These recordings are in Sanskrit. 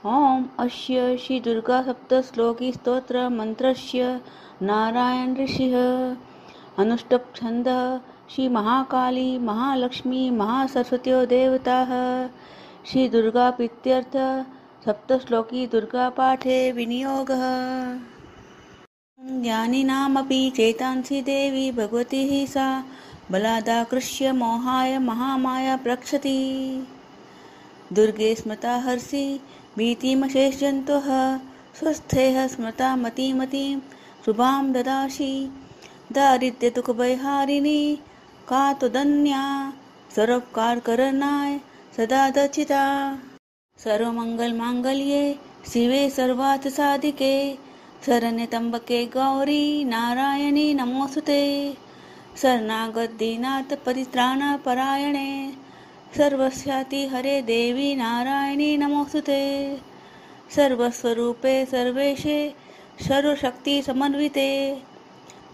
ओम अस्य श्री दुर्गा सप्तश्लोकी स्तोत्र मंत्रस्य नारायण ऋषिः अनुष्टुप् छन्दः श्री महाकाली महालक्ष्मी महासरस्वत्यो देवताः श्री दुर्गा प्रीत्यर्थ सप्तश्लोकी दुर्गा पाठे विनियोगः। ज्ञानिनामपि चेतांसि देवी भगवती सा बलादाकृष्य मोहाय महामाया प्रक्षति दुर्गे स्मृता हर्षि भीतिमशेषजन्तुः स्वस्थेः स्मृता मतिमतीं शुभां ददासि दारिद्र्यदुःखभयहारिणी का त्वदन्या सर्वोपकारकरणाय सदा दचिता सर्वमङ्गलमाङ्गल्ये शिवे सर्वार्थसाधिके शरण्यत्र्यम्बके गौरी नारायणी नमोऽस्तुते शरणागतदीनार्तपरित्राणपरायणे सर्वस्याति हरे देवी नारायणी नमोऽस्तुते सर्वस्वरूपे सर्वेशे सर्वशक्तिसमन्विते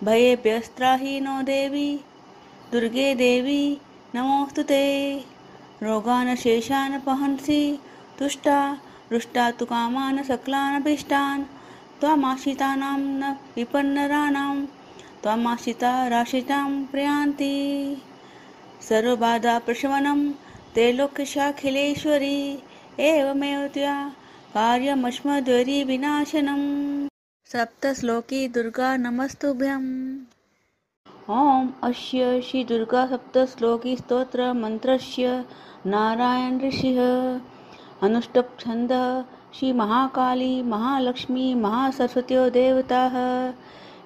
भयेभ्यस्त्राहि नो देवी दुर्गे देवी नमोऽस्तुते रोगान् शेषान् पहंसि तुष्टा रुष्टा तु कामान् सकलानभीष्टान् त्वमाश्रितानां न विपन्नराणां त्वमाश्रिता राशितां प्रयान्ति सर्वबाधाप्रशमनं त्रैलोक्यशाखिलेश्वरी एवमेव त्वया कार्यमस्मद्वैरिविनाशनम्। सप्तश्लोकी दुर्गा नमस्तुभ्यम्। ओम अस्य श्री दुर्गा सप्तश्लोकी स्तोत्र मंत्रस्य नारायण ऋषिः अनुष्टुप् छन्दः श्री महाकाली महालक्ष्मी महासरस्वत्यो देवताः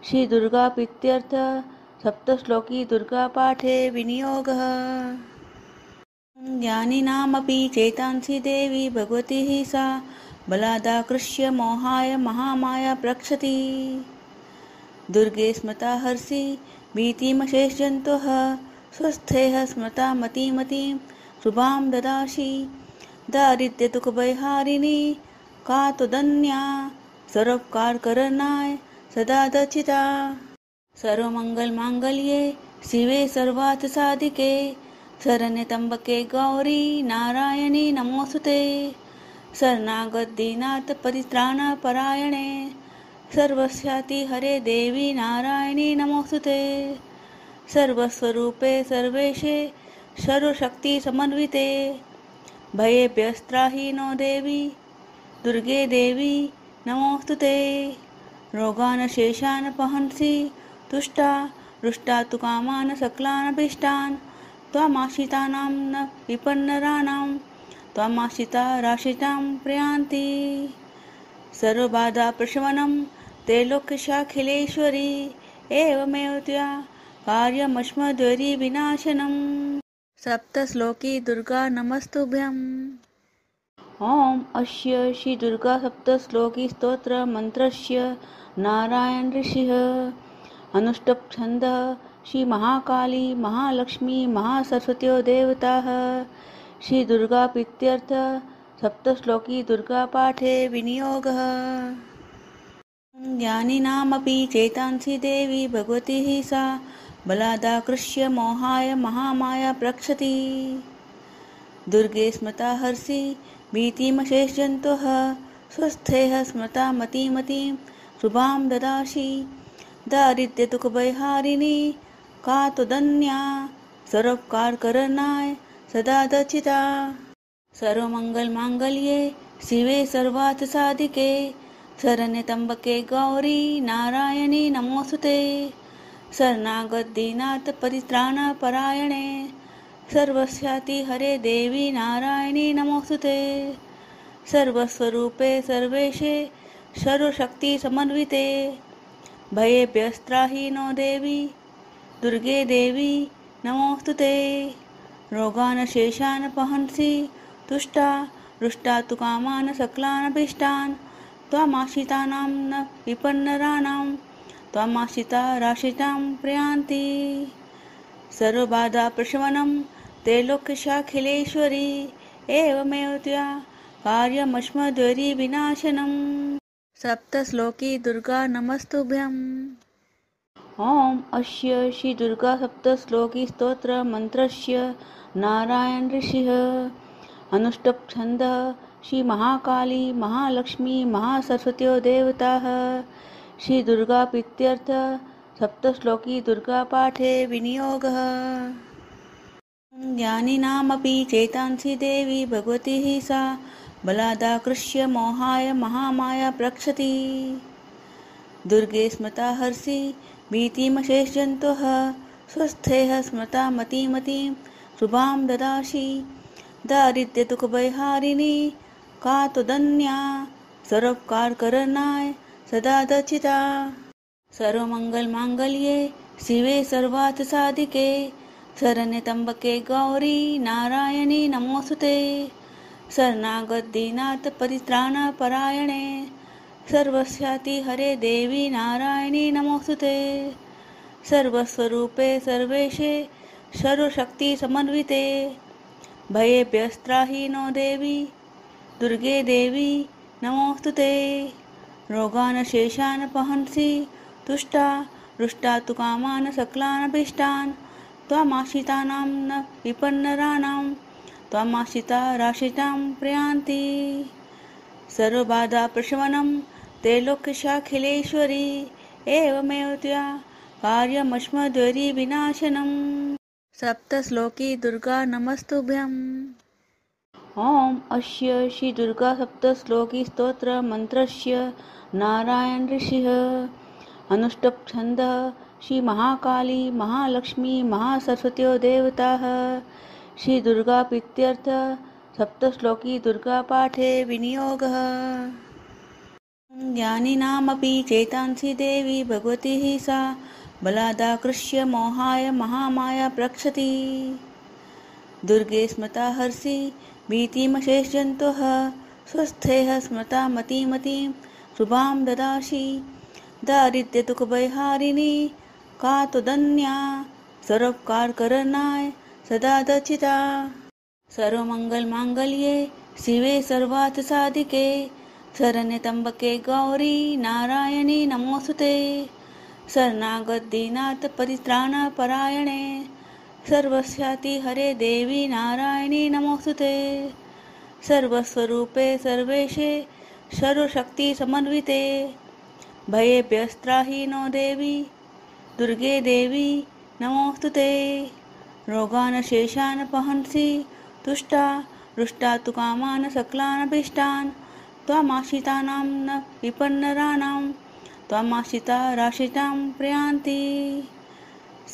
श्री दुर्गा प्रीत्यर्थ सप्तश्लोकी दुर्गा पाठे विनियोगः। ज्ञानिनामपि चेतांसि देवी भगवती सा बलादाकृष्य मोहाय महामाया प्रक्षति दुर्गे स्मृता हर्षि भीतिमशेषजन्तुः स्वस्थेः स्मृता मतिमतीं शुभां ददासि दारिद्र्यदुःखभयहारिणी का त्वदन्या सर्वोपकारकरणाय सदा दचिता सर्वमङ्गलमाङ्गल्ये शिवे सर्वार्थसाधिके शरण्यत्र्यम्बके गौरी नारायणी नमोऽस्तुते शरणागतदीनार्तपरित्राणपरायणे सर्वस्याति हरे देवी नारायणी नमोऽस्तुते सर्वस्वरूपे सर्वेशे सर्वशक्तिसमन्विते भयेभ्यस्त्राहि नो देवी दुर्गे देवी नमोऽस्तुते रोगान् शेषान् पहंसि तुष्टा रुष्टा तु कामान् सकलानभीष्टान् त्वमाश्रितानां न विपन्नराणां त्वमाश्रिता राशितां प्रयान्ति सर्वबाधाप्रशमनं त्रैलोक्यशाखिलेश्वरी एवमेव त्वया कार्यमस्मद्वैरिविनाशनम्। सप्तश्लोकी दुर्गा नमस्तुभ्यम्। ओम अस्य श्री दुर्गा सप्तश्लोकी स्तोत्र मंत्रस्य नारायण ऋषिः अनुष्टुप् छन्दः श्री महाकाली महालक्ष्मी महासरस्वत्यो देवताः श्री दुर्गा प्रीत्यर्थ सप्तश्लोकी दुर्गा पाठे विनियोगः। ज्ञानिनामपि चेतांसि देवी भगवती सा बलादाकृष्य मोहाय महामाया प्रक्षति दुर्गे स्मृता हर्षि भीतिमशेषजन्तुः स्वस्थेः स्मृता मतिमतीं शुभां ददासि दारिद्र्यदुःखभयहारिणी का त्वदन्या सर्वोपकारकरणाय सदा दचिता सर्वमङ्गलमाङ्गल्ये शिवे सर्वार्थसाधिके शरण्यत्र्यम्बके गौरी नारायणी नमोऽस्तुते शरणागतदीनार्तपरित्राणपरायणे सर्वस्याति हरे देवी नारायणी नमोऽस्तुते सर्वस्वरूपे सर्वेशे सर्वशक्तिसमन्विते भयेभ्यस्त्राहि नो देवी दुर्गे देवी नमोऽस्तुते रोगान् शेषान् पहंसि तुष्टा रुष्टा तु कामान् सकलानभीष्टान् त्वमाश्रितानां न विपन्नराणां त्वमाश्रिता राशितां प्रयान्ति सर्वबाधाप्रशमनं त्रैलोक्यशाखिलेश्वरी एवमेव त्वया कार्यमस्मद्वैरिविनाशनम्। सप्तश्लोकी दुर्गा नमस्तुभ्यम्। ओम अस्य श्री दुर्गा सप्तश्लोकी स्तोत्र मंत्रस्य नारायण ऋषिः अनुष्टुप् छन्दः श्री महाकाली महालक्ष्मी महासरस्वत्यो देवताः श्री दुर्गा प्रीत्यर्थ सप्तश्लोकी दुर्गा पाठे विनियोगः। ज्ञानिनामपि चेतांसि देवी भगवती हि सा बलादाकृष्य मोहाय महामाया प्रक्षति। दुर्गे स्मृता हर्षि भीतिमशेषजन्तुः स्वस्थेः स्मृता मतिमतीं शुभां ददासि। दारिद्र्यदुःखभयहारिणी का तुदन्या सर्वोपकारकरणाय सदा दचिता। सर्वमङ्गलमाङ्गल्ये शिवे सर्वार्थसाधिके शरण्ये त्र्यम्बके गौरी नारायणी नमोऽस्तुते। शरणागतदीनाथ परित्राणपरायणे सर्वस्याति हरे देवी नारायणी नमोऽस्तुते। सर्वस्वरूपे सर्वेशे सर्वशक्तिसमन्विते भयेभ्यस्त्राहि नो देवी दुर्गे देवी नमोऽस्तुते। रोगान् शेषान् पहंसि तुष्टा रुष्टा तु कामान् सकलानभीष्टान् त्वामाश्रितानां न विपन्नराणां त्वामाश्रिता राशितां प्रयान्ति। सर्वबाधाप्रशमनं त्रैलोक्यशाखिलेश्वरी एवमेव त्वया कार्यमस्मद्वैरिविनाशनम्। सप्तश्लोकी दुर्गा नमस्तुभ्यम्। ॐ अस्य श्री दुर्गा सप्तश्लोकी स्तोत्र मंत्रस्य नारायण ऋषिः अनुष्टुप् छन्दः श्री महाकाली महालक्ष्मी महासरस्वत्यो देवताः श्री दुर्गा प्रीत्यर्थ सप्तश्लोकी दुर्गा पाठे विनियोगः। ज्ञानिनामपि चेतांसि देवी भगवती हि सा बलादाकृष्य मोहाय महामाया प्रक्षति। दुर्गे स्मृता हर्षि भीतिमशेषजन्तुः स्वस्थेः स्मृता मतिमतीं शुभां ददासि। दारिद्र्यदुःखभयहारिणी का तुदन्या सर्वोपकारकरणाय सदा दचिता। सर्वमङ्गलमाङ्गल्ये शिवे सर्वार्थसाधिके शरण्ये त्र्यम्बके गौरी नारायणी नमोऽस्तुते। शरणागतदीनाथ परित्राणपरायणे सर्वस्याति हरे देवी नारायणी नमोऽस्तुते। सर्वस्वरूपे सर्वेशे सर्वशक्तिसमन्विते भयेभ्यस्त्राहि नो देवी दुर्गे देवी नमोऽस्तुते। रोगान् शेषान् पहंसि तुष्टा रुष्टा तु कामान् सकलानभीष्टान् त्वामाश्रितानां न विपन्नराणां त्वामाश्रिता राशितां प्रयान्ति।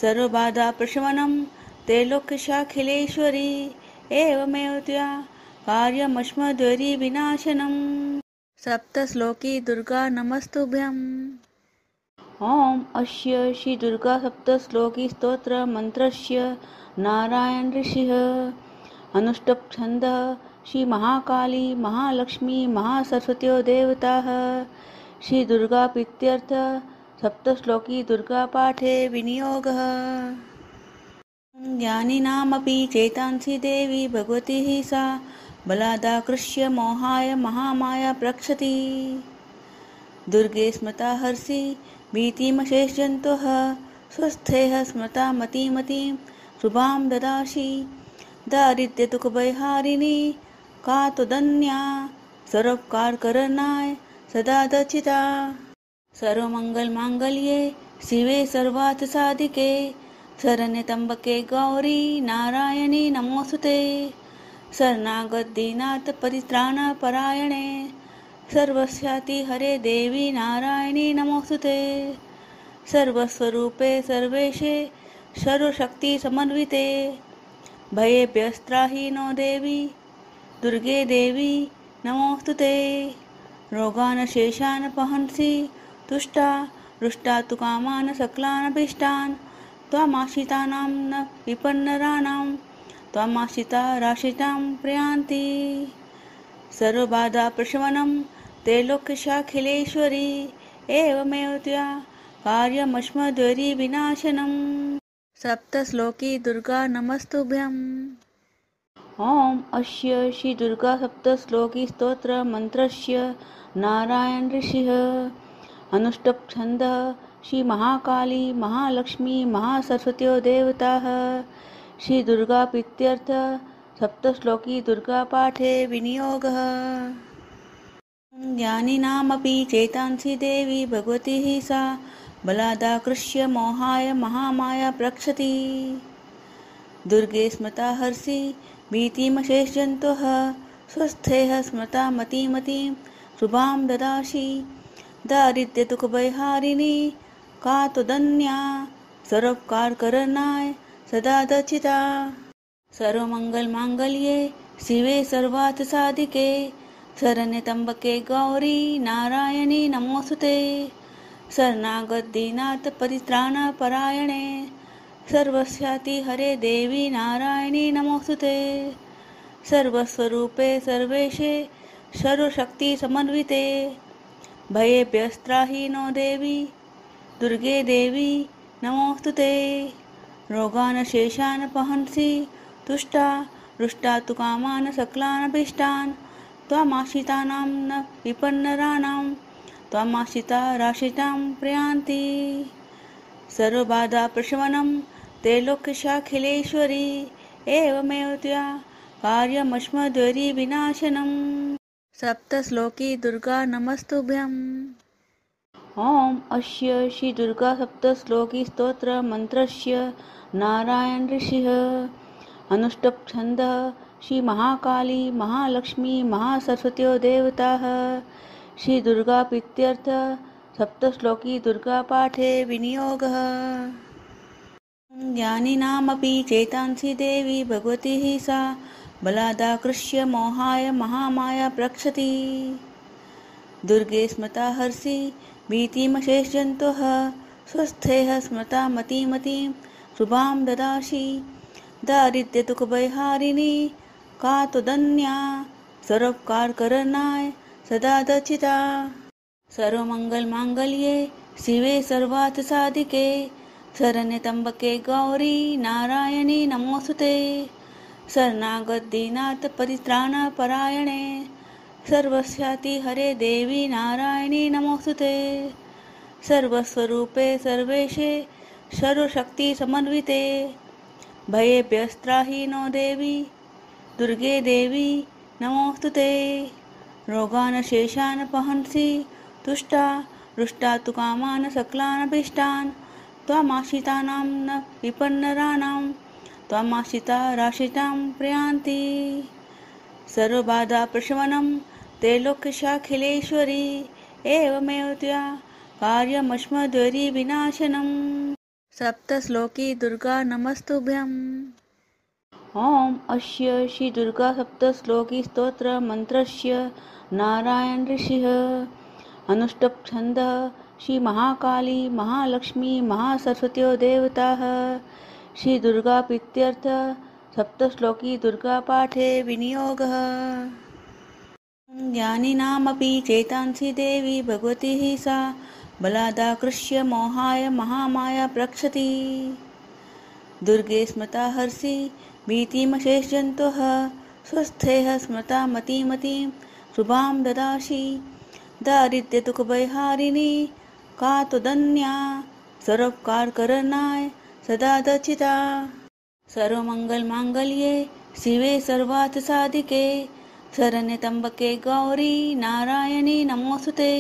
सर्वबाधाप्रशमनं त्रैलोक्यशाखिलेश्वरी एवमेव त्वया कार्यमस्मद्वैरिविनाशनम्। सप्तश्लोकी दुर्गा नमस्तुभ्यम्। ॐ अस्य श्री दुर्गा सप्तश्लोकी स्तोत्र मंत्रस्य नारायण ऋषिः अनुष्टुप् छन्दः श्री महाकाली महालक्ष्मी महासरस्वत्यो देवताः श्री दुर्गा प्रीत्यर्थ सप्तश्लोकी दुर्गा पाठे विनियोगः। ज्ञानिनामपि चेतांसि देवी भगवती हि सा बलादाकृष्य मोहाय महामाया प्रक्षति। दुर्गे स्मृता हर्षि भीतिमशेषजन्तुः स्वस्थेः स्मृता मतिमतीं शुभां ददासि। दारिद्र्यदुःखभयहारिणी का तुदन्या सर्वोपकारकरणाय सदा दचिता। सर्वमङ्गलमाङ्गल्ये शिवे सर्वार्थसाधिके शरण्ये त्र्यम्बके गौरी नारायणी नमोऽस्तुते। शरणागतदीनाथ परित्राणपरायणे सर्वस्याति हरे देवी नारायणी नमोऽस्तुते। सर्वस्वरूपे सर्वेशे सर्वशक्तिसमन्विते भयेभ्यस्त्राहि नो देवी दुर्गे देवी नमोऽस्तुते। रोगान् शेषान् पहंसि तुष्टा रुष्टा तु कामान् सकलानभीष्टान् त्वामाश्रितानां न विपन्नराणां त्वामाश्रिता राशितां प्रयान्ति। सर्वबाधाप्रशमनं त्रैलोक्यशाखिलेश्वरी एवमेव त्वया कार्यमस्मद्वैरिविनाशनम्। सप्तश्लोकी दुर्गा नमस्तुभ्यम्। ॐ अस्य श्री दुर्गा सप्तश्लोकी स्तोत्र मंत्रस्य नारायण ऋषिः अनुष्टुप् छन्दः श्री महाकाली महालक्ष्मी महासरस्वत्यो देवताः श्री दुर्गा प्रीत्यर्थ सप्तश्लोकी दुर्गापाठे विनियोगः। ज्ञानिनामपि चेतांसि देवी भगवती सा बलादाकृष्य मोहाय महामाया प्रक्षति। दुर्गे स्मृता हर्षि भीतिमशेषजन्तुः स्वस्थेः स्मृता मतिमतीं शुभां ददासि। दारिद्र्यदुःखभयहारिणी का त्वदन्या सर्वोपकारकरणाय सदा दचिता। सर्वमङ्गलमाङ्गल्ये शिवे सर्वार्थसाधिके शरण्यत्र्यम्बके गौरी नारायणी नमोऽस्तुते। शरणागतदीनाथ परित्राणपरायणे सर्वस्याति हरे देवी नारायणी नमोऽस्तुते। सर्वस्वरूपे सर्वेशे सर्वशक्तिसमन्विते भयेभ्यस्त्राहि नो देवी दुर्गे देवी नमोऽस्तुते। रोगान् शेषान् पहंसि तुष्टा रुष्टा तु कामान् सकलानभीष्टान् त्वामाश्रितानां न विपन्नराणां त्वामाश्रिता राशितां प्रयान्ति। सर्वबाधाप्रशमनं त्रैलोक्यशाखिलेश्वरी एवमेव त्वया कार्यमस्मद्वैरी विनाशनम्। सप्तश्लोकी दुर्गा नमस्तुभ्यम्। ओम अस्य श्री दुर्गा सप्तश्लोकी स्तोत्र मंत्रस्य नारायण ऋषिः अनुष्टुप् छन्दः श्री महाकाली महालक्ष्मी महासरस्वत्यो देवताः। श्री दुर्गा प्रीत्यर्थ सप्तश्लोकी दुर्गा पाठे विनियोगः। ज्ञानिनामपि चेतांसि देवी भगवती सा बलादाकृष्य मोहाय महामाया प्रक्षति। दुर्गे स्मृता हर्षि भीतिमशेषजन्तुः स्वस्थेः स्मृता मतिमतीं शुभां ददासि। दारिद्र्यदुःखभयहारिणी का त्वदन्या सर्वोपकारकरणाय सदा दचिता। सर्वमङ्गलमाङ्गल्ये शिवे सर्वार्थसाधिके शरण्यत्र्यम्बके गौरी नारायणी नमोऽस्तुते। शरणागतदीनाथ परित्राणपरायणे सर्वस्याति हरे देवी नारायणी नमोऽस्तुते। सर्वस्वरूपे सर्वेशे सर्वशक्तिसमन्विते भयेभ्यस्त्राहि नो देवी दुर्गे देवी नमोऽस्तुते। रोगान् शेषान् पहंसि तुष्टा रुष्टा तु कामान् सकलानभीष्टान् त्वामाश्रितानां न विपन्नराणां त्वामाश्रिता राशितां प्रयान्ति। सर्वबाधाप्रशमनं त्रैलोक्यशाखिलेश्वरी एवमेव त्वया कार्यमस्मद्वैरी विनाशनम्। सप्तश्लोकी दुर्गा नमस्तुभ्यम्। ओम अस्य श्री दुर्गा सप्तश्लोकी स्तोत्र मंत्रस्य नारायण ऋषिः अनुष्टुप् छन्दः श्री महाकाली महालक्ष्मी महासरस्वत्यो देवताः। श्री दुर्गा प्रीत्यर्थ सप्तश्लोकी दुर्गा पाठे विनियोगः। ज्ञानिनामपि चेतांसि देवी भगवती सा बलादाकृष्य मोहाय महामाया प्रक्षति। दुर्गे स्मृता हर्षि भीतिमशेषजन्तुः स्वस्थेः स्मृता मतिमतीं शुभां ददासि। दारिद्र्यदुःखभयहारिणी का त्वदन्या सर्वोपकारकरणाय सदा दचिता। सर्वमङ्गलमाङ्गल्ये शिवे सर्वार्थसाधिके शरण्यत्र्यम्बके गौरी नारायणी नमोऽस्तुते।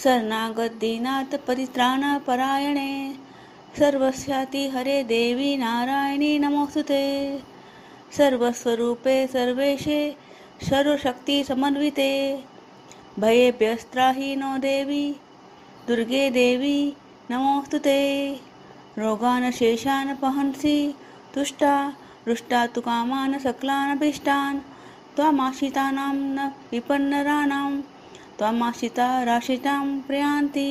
शरणागतदीनाथ परित्राणपरायणे सर्वस्याति हरे देवी नारायणी नमोऽस्तुते। सर्वस्वरूपे सर्वेशे सर्वशक्तिसमन्विते भयेभ्यस्त्राहि नो देवी दुर्गे देवी नमोऽस्तुते। रोगान् शेषान् पहंसि तुष्टा रुष्टा तु कामान् सकलानभीष्टान् त्वामाश्रितानां न विपन्नराणां त्वामाश्रिता राशितां प्रयान्ति।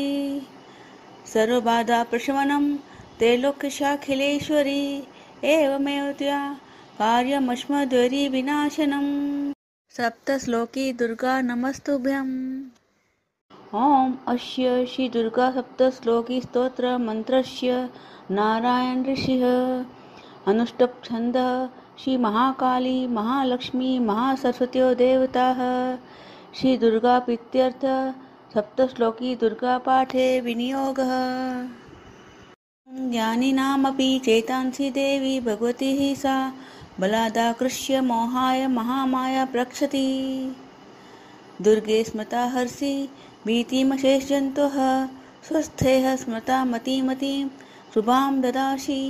सर्वबाधाप्रशमनं त्रैलोक्यशाखिलेश्वरी एवमेव त्वया कार्यमस्मद्वैरी विनाशनम्। सप्तश्लोकी दुर्गा नमस्तुभ्यम्। ओम अस्य श्री दुर्गा सप्तश्लोकी स्तोत्र मंत्रस्य नारायण ऋषिः अनुष्टुप् छन्दः श्री महाकाली महालक्ष्मी महासरस्वत्यो देवताः। श्री दुर्गा प्रीत्यर्थ सप्तश्लोकी दुर्गा पाठे विनियोगः। ज्ञानिनामपि चेतांसि देवी भगवती सा बलादाकृष्य मोहाय महामाया प्रक्षति दुर्गे स्मृता हर्षि भीतिमशेषजन्तुः स्वस्थेः स्मृता मतिमतीं शुभां ददासि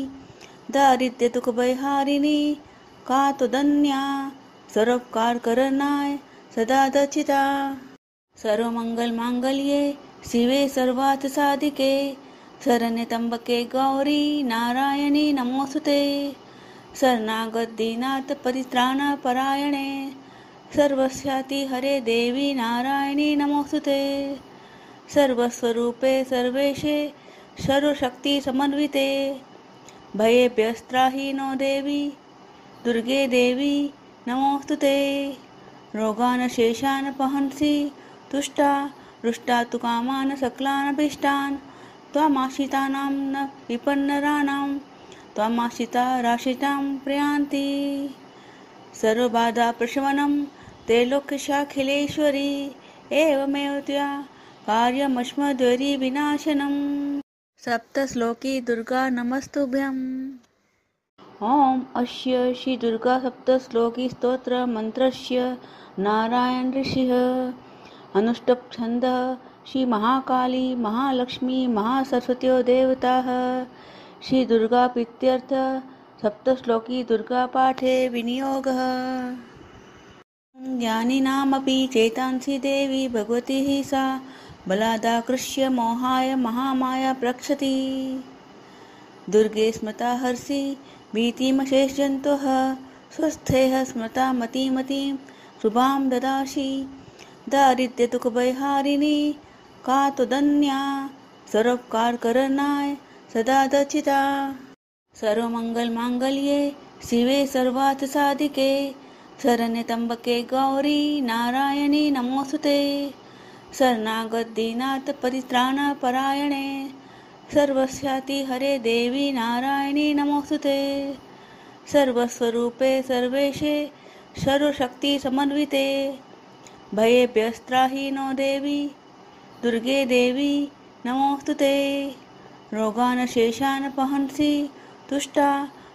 दारिद्र्यदुःखभयहारिणी का त्वदन्या सर्वोपकारकरणाय सदा दचिता सर्वमङ्गलमाङ्गल्ये शिवे सर्वार्थसाधिके शरण्यत्र्यम्बके गौरी नारायणी नमोऽस्तुते शरणागतदीनाथ परित्राणपरायणे सर्वस्याति हरे देवी नारायणी नमोऽस्तुते सर्वस्वरूपे सर्वेशे सर्वशक्तिसमन्विते भयेभ्यस्त्राहि नो देवी दुर्गे देवी नमोऽस्तुते रोगान् शेषान् पहंसि तुष्टा रुष्टा तु कामान् सकलानभीष्टान् त्वामाश्रितानां न विपन्नराणां त्वामाश्रिता राशितां प्रयान्ति सर्वबाधाप्रशमनं त्रैलोक्यशाखिलेश्वरी एवमेव त्वया कार्यमस्मद्विनाशनम् सप्तश्लोकी दुर्गा नमस्तुभ्यम्। ॐ अस्य श्री दुर्गा सप्तश्लोकी स्तोत्र मंत्रस्य नारायण ऋषिः अनुष्टुप् छन्दः श्री महाकाली महालक्ष्मी महासरस्वत्यो देवताः श्री दुर्गा प्रीत्यर्थ सप्तश्लोकी दुर्गा पाठे विनियोगः। ज्ञानिनामपि चेतांसि देवी भगवती सा बलादाकृष्य मोहाय महामाया प्रक्षति दुर्गे स्मृता हर्षि भीतिमशेषजन्तुः स्वस्थेः स्मृता मतिमतीं शुभां ददासि दारिद्र्यदुःखभयहारिणी का त्वदन्या सर्वोपकारकरणाय सदा दचिता सर्वमङ्गलमाङ्गल्ये शिवे सर्वार्थसाधिके शरण्यत्र्यम्बके गौरी नारायणी नमोऽस्तुते शरणागतदीनाथ परित्राणपरायणे सर्वस्याति हरे देवी नारायणी नमोऽस्तुते सर्वस्वरूपे सर्वेशे सर्वशक्तिसमन्विते भयेभ्यस्त्राहि नो देवी दुर्गे देवी नमोऽस्तुते रोगान् शेषान् पहंसि तुष्टा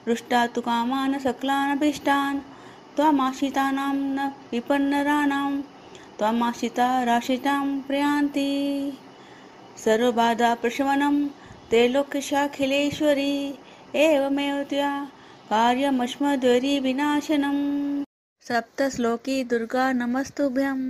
रुष्टा तु कामान् सकलानभीष्टान् त्वामाश्रितानां न विपन्नराणां त्वामाश्रिता राशितां प्रयान्ति सर्वबाधाप्रशमनं त्रैलोक्यशाखिलेश्वरी एवमेव त्वया कार्यमस्मद्विनाशनम् सप्तश्लोकी दुर्गा नमस्तुभ्यम्।